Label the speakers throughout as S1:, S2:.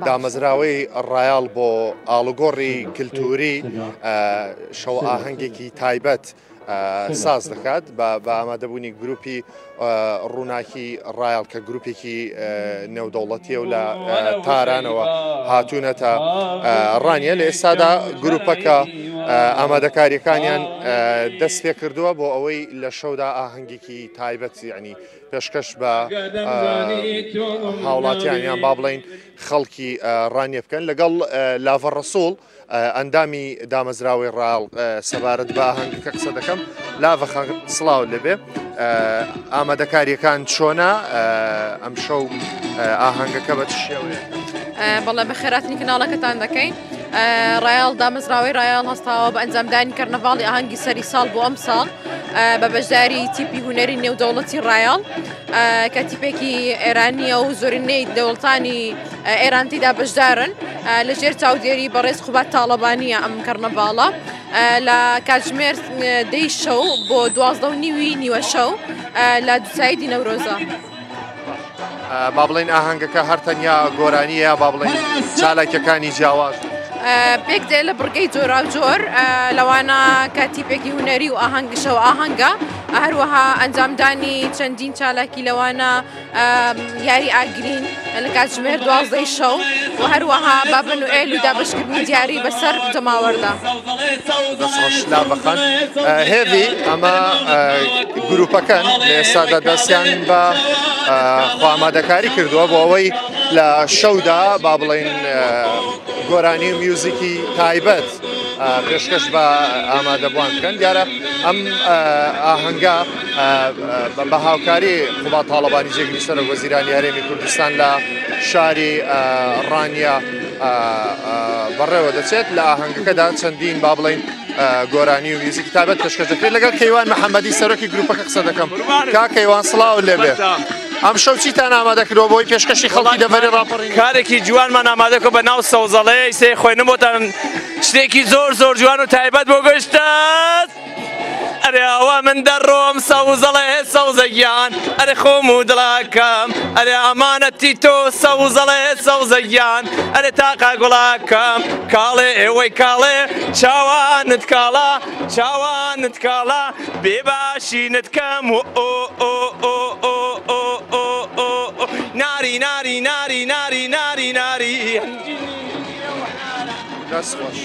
S1: دامەزراوەی ڕایال بۆ ئاڵوگۆڕی کللتوری شەو ئاهەنگێکی تایبەت ساز دەکات بە ئامادەبوونی گروپی ڕووناکی ڕایال کە گروپێکی نێودەوڵەتیە و لە تارانەوە هاتوونەتە ڕانیە لە ئێستادا گروپەکە ئامادەکاریەکانیان دەست پێ کردووە بۆ ئەوەی لە شەودا ئاهەنگێکی تایبەت یعنی پێشکەش بە هاوڵاتیانیان با بڵین خەڵکی ڕانیە بکەن لەگەڵ لاڤە ڕەسوڵ ئەندامی دامەزراوەی ڕایال سەبارەت بە ئاهەنگەکە قسە دەکەم. لاڤە سڵاو لەبێ ئامادەکاریەکان چۆنە ئەم شەو ئاهەنگەکە بە چ شێوەیە؟
S2: بەڵێ بە خێراتنی کەناڵەکەتان دەکەین. ڕایال دامەزراوەی ڕایال هەستاوە بە ئەنجامدانی کەرنەڤاڵی ئاهەنگی سەری ساڵ بۆ ئەم ساڵ بە بەشداری تیپی هونەری نێودەوڵەتی ڕایال کە تیپێکی ئێرانیە و زۆرینەی دەوڵەتانی ئێران تێدا بەشدارن لەژێر چاودێری بەڕێز خوبات تاڵەبانیە ئەم کەرنەڤاڵە لە کاتژمێر دەی شەو بۆ 12:30 نیوە شەو لە دووسایدی نەورۆزە.
S1: با بڵین ئاهەنگەکە هەر تەنیا گۆرانیە با بڵین چالاکیەکانی جیاواز
S2: پێک دێ لە بڕگەی جۆرا جۆر لەوانە کە تیپێکی هونەری و ئاهەنگشەوە ئاهەنگە هەروەها ئەنجامدانی چەندین چالاکی لەوانە یاری ئاگرین لە کاتژمێر 12 شەو و هەروەها بابن و ئێل و دابشکردنی دیاری بەسەر جەماوەردا.
S1: دەستخۆشلابەخان هێوی ئەمە گروپەکەن لە ئێستادا دەستیان بە ئامادەکاری کردووە بۆ ئەوەی لە شەودا با بڵین گۆرانی و میوزیکی تایبەت پێشکەش بە ئامادەبوان بکەن. دیارە ئەم ئاهەنگە بە هاوکاری خوبات تاڵەبانی جێگری سەرۆک وەزیرانی هەرێمی کوردستان لە شاری ڕانیا بەڕێوە دەچێت. لە ئاهەنگەکەدا چەندین با بڵین گۆرانی و میوزیکی تایبەت پێشکەش دەکرێت. لەگەڵ کەیوان محەممەدی سەرۆکی گروپەکە قسە دەکەم. کا کەیوان سڵاو لێبێ. ئەم شەو چیتان ئامادەکردەوە بۆی پێشکەشی خەڵکی دەڤەری ڕاپەڕین؟
S3: کارێکی جوانمان ئامادەکە بە ناو سەوزەڵەیە سێ خۆینم بۆتان شتێکی زۆر جوان و تایبەت بۆ گەشتات. ئەرێ ئەوە من دەڕۆم سەوزەڵێ سەوزەگیان ئەرێ خۆم و دڵاکەم ئەرێ ئەمانەتی تۆ سەوزەڵێ سەوزەگیان ئەرێ تاقا گوڵاکەم کاڵێ ئێوەی کاڵێ چاوانت کاڵا چاوانت کاڵا بێباشینت کەم و ناری ناری ناری ناری ناری ناری
S1: دەستخۆش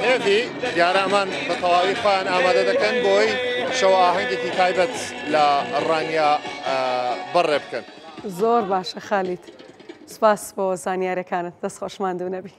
S1: هێوی دیارە ئەمان بە تەواوی خۆیان ئامادە دەکەن بۆی شەو ئاهەنگێکی تایبەت لە ڕانیا بەڕێ بکەن.
S4: زۆر باشە خالیت، سپاس بۆ زانیاریەکانت، دەستخۆشمان دوو نەبی.